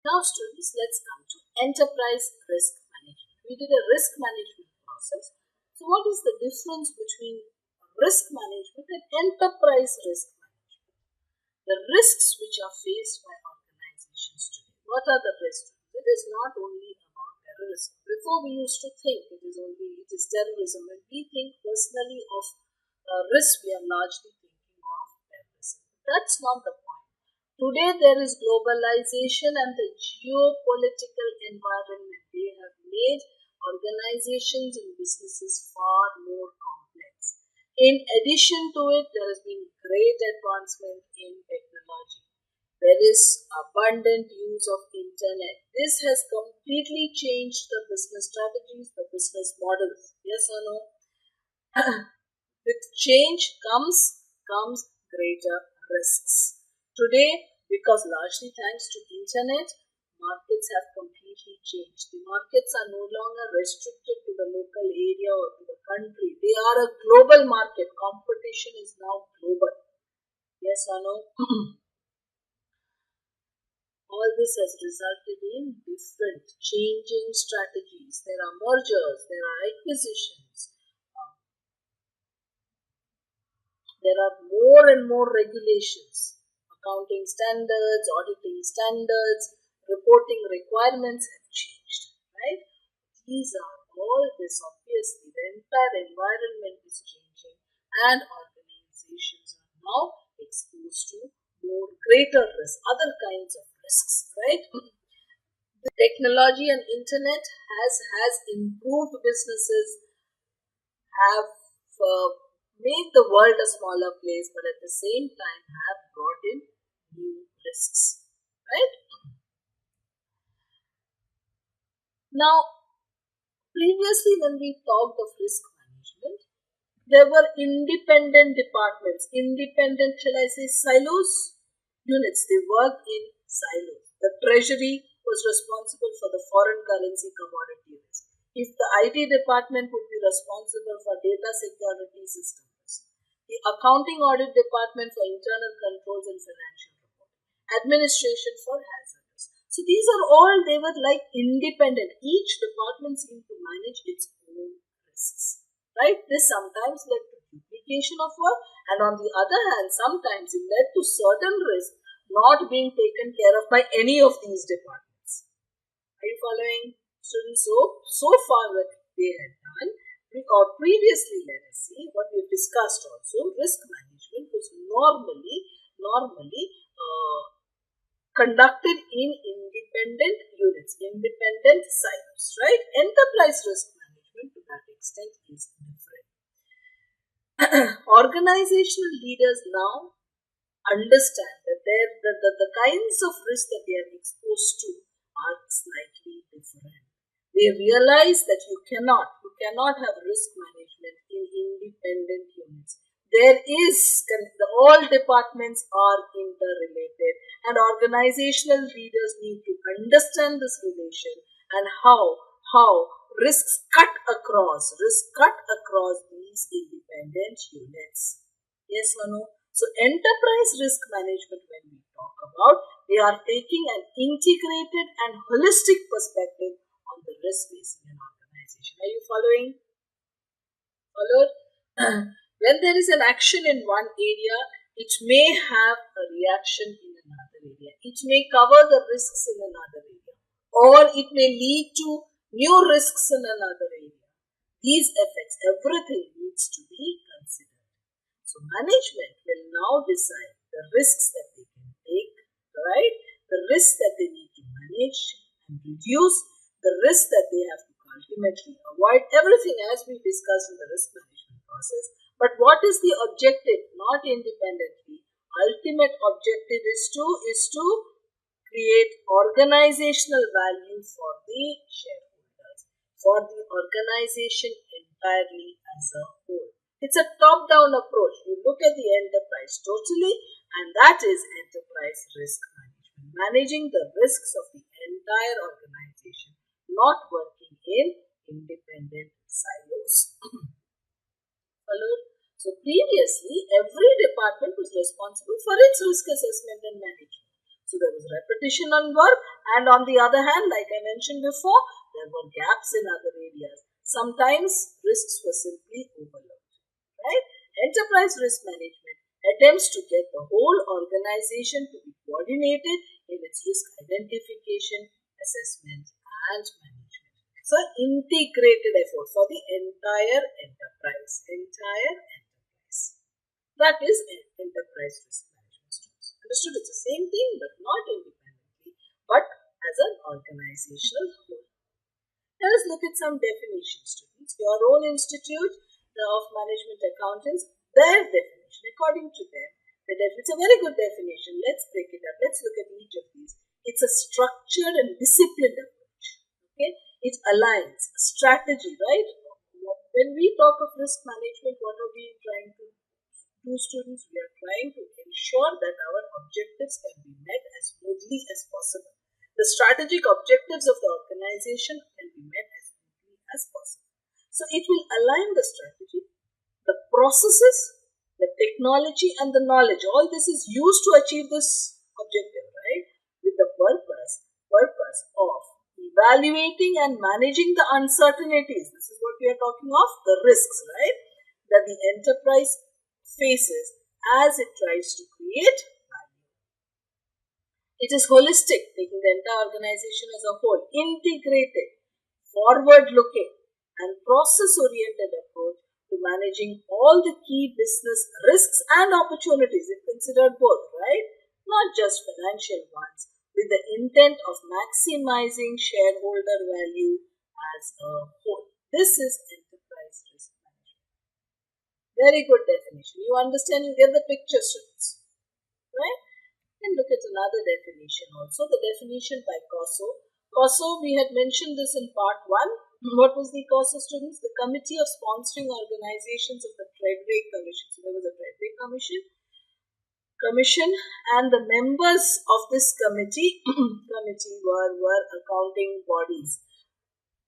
Now students, let's come to enterprise risk management. We did a risk management process. So what is the difference between risk management and enterprise risk management? The risks which are faced by organizations today. What are the risks? It is not only about terrorism. Before we used to think it is terrorism. When we think personally of risk, we are largely thinking of terrorism. That's not the point. Today there is globalization and the geopolitical environment. They have made organizations and businesses far more complex. In addition to it, there has been great advancement in technology. There is abundant use of internet. This has completely changed the business strategies, the business models. Yes or no? With change comes greater risks. Today, because largely thanks to internet, markets have completely changed. The markets are no longer restricted to the local area or to the country. They are a global market. Competition is now global. Yes or no? All this has resulted in different changing strategies. There are mergers, there are acquisitions, there are more and more regulations. Accounting standards, auditing standards, reporting requirements have changed, right? These are all this, obviously, the entire environment is changing and organizations are now exposed to more greater risks, other kinds of risks, right? The technology and internet has improved businesses, have made the world a smaller place, but at the same time have brought in new risks, right? Now, previously when we talked of risk management, there were independent departments, independent, shall I say, silos, units. They worked in silos. The treasury was responsible for the foreign currency commodity risk. If the IT department would be responsible for data security systems, the accounting audit department for internal controls and financial reporting, administration for hazardous. So these are all, they were like independent. Each department seemed to manage its own risks, right? This sometimes led to duplication of work, and on the other hand, sometimes it led to certain risks not being taken care of by any of these departments. Are you following, students? So far what they had done, or previously, let us see what we've discussed also. Risk management was normally conducted in independent units, independent silos, right? Enterprise risk management to that extent is different. Organizational leaders now understand that the kinds of risks that they are exposed to are slightly different. They realize that you cannot have risk management in independent units. All departments are interrelated, and organizational leaders need to understand this relation and how risks cut across these independent units. Yes or no? So enterprise risk management, when we talk about, they are taking an integrated and holistic perspective on the risk facing an organization. Are you following? Followed? When there is an action in one area, it may have a reaction in another area. It may cover the risks in another area, or it may lead to new risks in another area. These effects, everything needs to be considered. So management will now decide the risks that they can take, right? The risks that they need to manage and reduce, the risks that they have to ultimately avoid, everything as we discussed in the risk management process. But what is the objective? Not independently. Ultimate objective is to create organizational value for the shareholders, for the organization entirely as a whole. It's a top-down approach. You look at the enterprise totally, and that is enterprise risk management. Managing the risks of the entire organization, not working in independent silos. Followed? So previously, every department was responsible for its risk assessment and management. So there was repetition on work, and on the other hand, like I mentioned before, there were gaps in other areas. Sometimes risks were simply overlooked, right? Enterprise risk management attempts to get the whole organization to be coordinated in its risk identification, assessment, and management. It's an integrated effort for the entire enterprise. That is enterprise risk management students. Understood? It's the same thing, but not independently, but as an organizational whole. Let us look at some definitions, students. Your own institute of management accountants, their definition, according to them, it's a very good definition. Let's break it up. Let's look at each of these. It's a structured and disciplined approach. Okay, it aligns strategy, right? When we talk of risk management, what are we trying to do, students? We are trying to ensure that our objectives can be met as smoothly as possible. The strategic objectives of the organization can be met as smoothly as possible. So it will align the strategy, the processes, the technology, and the knowledge. All this is used to achieve this objective, right? With the purpose of evaluating and managing the uncertainties. This is what we are talking of, the risks, right? That the enterprise faces as it tries to create value. It is holistic, taking the entire organization as a whole, integrated, forward-looking, and process-oriented approach to managing all the key business risks and opportunities. It considered both, right? Not just financial ones, with the intent of maximizing shareholder value as a whole. This is enterprise risk management. Very good definition. You understand, you get the picture, students, right? And look at another definition also, the definition by COSO. COSO, we had mentioned this in part 1. What was the COSO, students? The Committee of Sponsoring Organizations of the Treasury Commission. So there was a Treasury Commission, and the members of this committee were accounting bodies.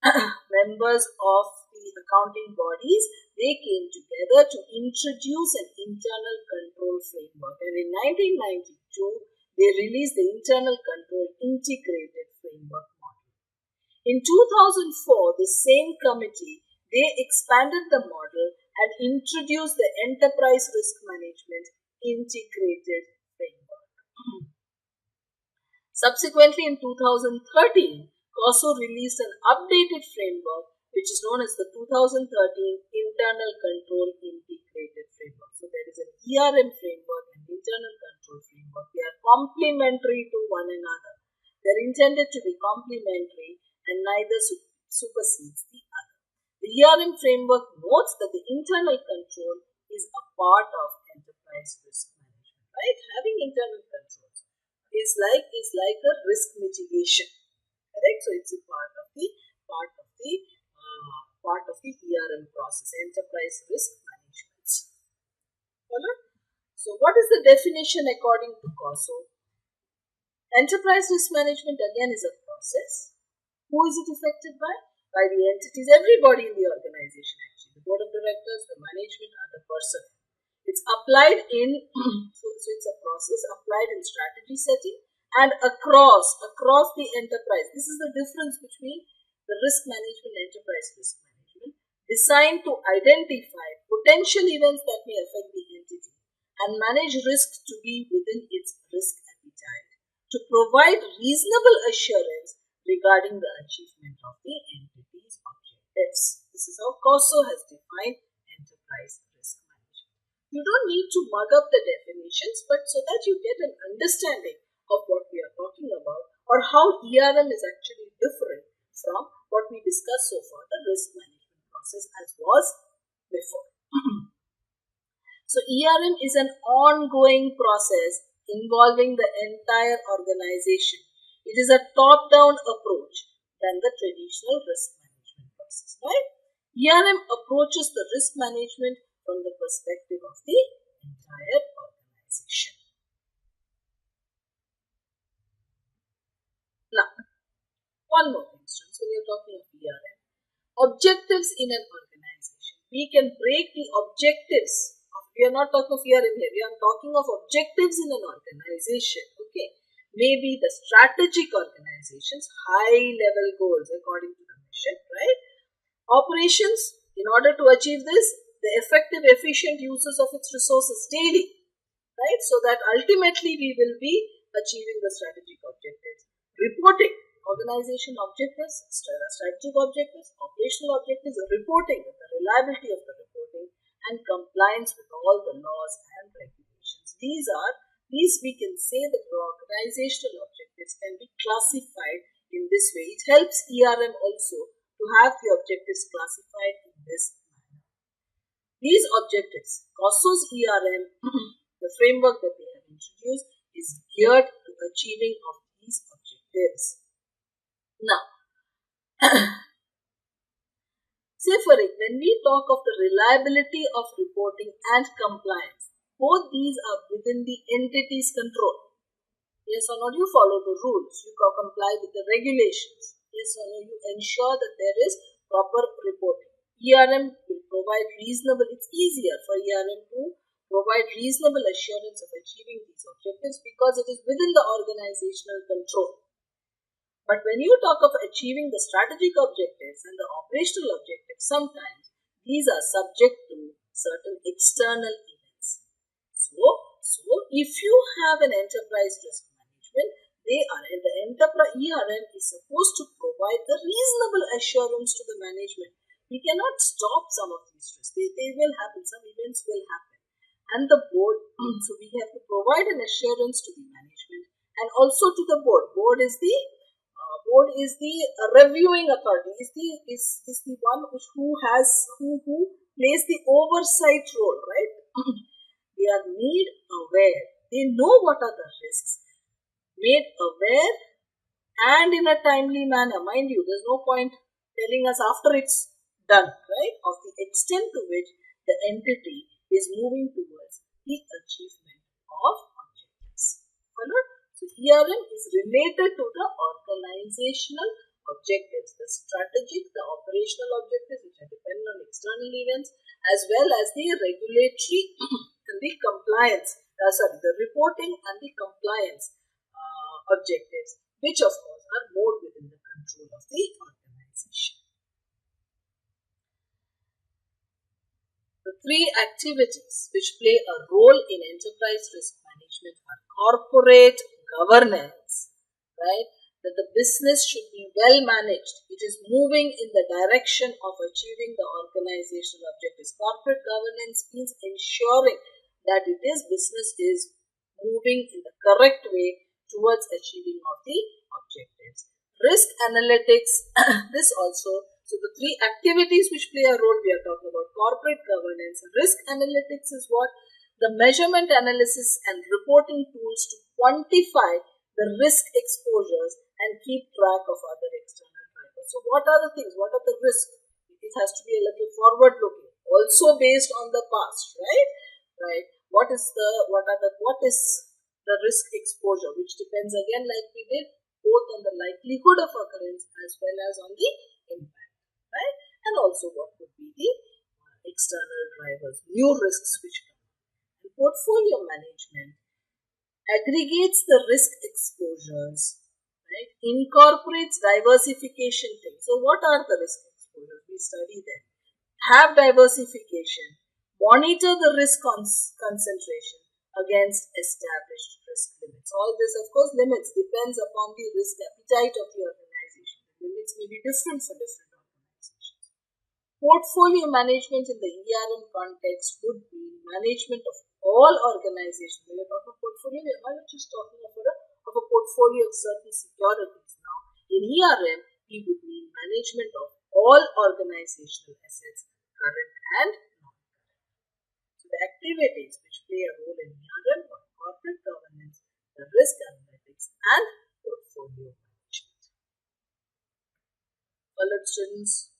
Members of the accounting bodies, they came together to introduce an internal control framework, and in 1992 they released the internal control integrated framework model. In 2004, the same committee, they expanded the model and introduced the enterprise risk management integrated framework. Subsequently, in 2013, COSO released an updated framework which is known as the 2013 Internal Control Integrated Framework. So there is an ERM framework and internal control framework. They are complementary to one another. They are intended to be complementary and neither supersedes the other. The ERM framework notes that the internal control is a part of enterprise risk management, right? Having internal controls is like a risk mitigation, correct? So it's a part of the ERM process, enterprise risk management. Follow? So what is the definition according to COSO? Enterprise risk management again is a process. Who is it affected by? By the entities, everybody in the organization actually. The board of directors, the management, other personnel. It's applied in, so it's a process applied in strategy setting and across the enterprise. This is the difference between the risk management and enterprise risk management, designed to identify potential events that may affect the entity and manage risks to be within its risk appetite, to provide reasonable assurance regarding the achievement of the entity's objectives. This is how COSO has defined enterprise risk management. You don't need to mug up the definitions, but so that you get an understanding of what we are talking about or how ERM is actually different from what we discussed so far, the risk management process as was before. So ERM is an ongoing process involving the entire organization. It is a top-down approach than the traditional risk management process, right? ERM approaches the risk management from the perspective of the entire organization. Now, one more thing, students, when you're talking of ERM, objectives in an organization. We can break the objectives. We are not talking of ERM here. We are talking of objectives in an organization. Okay. may be the strategic organization's high-level goals according to the mission, right? Operations, in order to achieve this, the effective, efficient uses of its resources daily, right? So that ultimately we will be achieving the strategic objectives. Reporting, organization objectives, strategic objectives, operational objectives, reporting, the reliability of the reporting, and compliance with all the laws and regulations. These we can say that the organizational objectives can be classified in this way. It helps ERM also to have the objectives classified in this manner. These objectives, COSO's ERM, the framework that they have introduced, is geared to achieving of these objectives. Now, say for it, when we talk of the reliability of reporting and compliance, both these are within the entity's control. Yes or no, you follow the rules, you comply with the regulations. Yes or no, you ensure that there is proper reporting. ERM will provide reasonable, it's easier for ERM to provide reasonable assurance of achieving these objectives because it is within the organizational control. But when you talk of achieving the strategic objectives and the operational objectives, sometimes these are subject to certain external events. So if you have an enterprise risk management, the enterprise ERM is supposed to provide the reasonable assurance to the management. We cannot stop some of these risks. They will happen. Some events will happen. And the board, so we have to provide an assurance to the management and also to the board. Board is the reviewing authority. Is the one who plays the oversight role, right? They are made aware. They know what are the risks. Made aware and in a timely manner. Mind you, there's no point telling us after it's done, right? Of the extent to which the entity is moving towards the achievement of objectives. Followed? So ERM is related to the organizational objectives, the strategic, the operational objectives which are dependent on external events, as well as the regulatory and the compliance, the reporting and the compliance objectives, which of course are more within the control of the organization. The three activities which play a role in enterprise risk management are corporate governance, right? That the business should be well managed. It is moving in the direction of achieving the organizational objectives. Corporate governance means ensuring that business is moving in the correct way towards achieving of the objectives. Risk analytics, this also. So the three activities which play a role, we are talking about corporate governance. Risk analytics is what? The measurement analysis and reporting tools to quantify the risk exposures and keep track of other external drivers. So what are the things? What are the risks? It has to be a little forward looking. Also based on the past, right? Right. What is the risk exposure, which depends again, like we did, both on the likelihood of occurrence as well as on the impact, right? And also what could be the external drivers, new risks which come. And portfolio management aggregates the risk exposures, right? Incorporates diversification things. So what are the risk exposures? We study them. Have diversification. Monitor the risk concentration against established risk limits. All this, of course, limits depends upon the risk appetite of the organization. The limits may be different for different organizations. Portfolio management in the ERM context would be management of all organizations. When we talk about portfolio, we are not just talking of a portfolio of certain securities now. In ERM, we would mean management of all organizational assets, current and the activities which play a role in ERM are corporate governance, the risk analytics, and portfolio management. Well, students,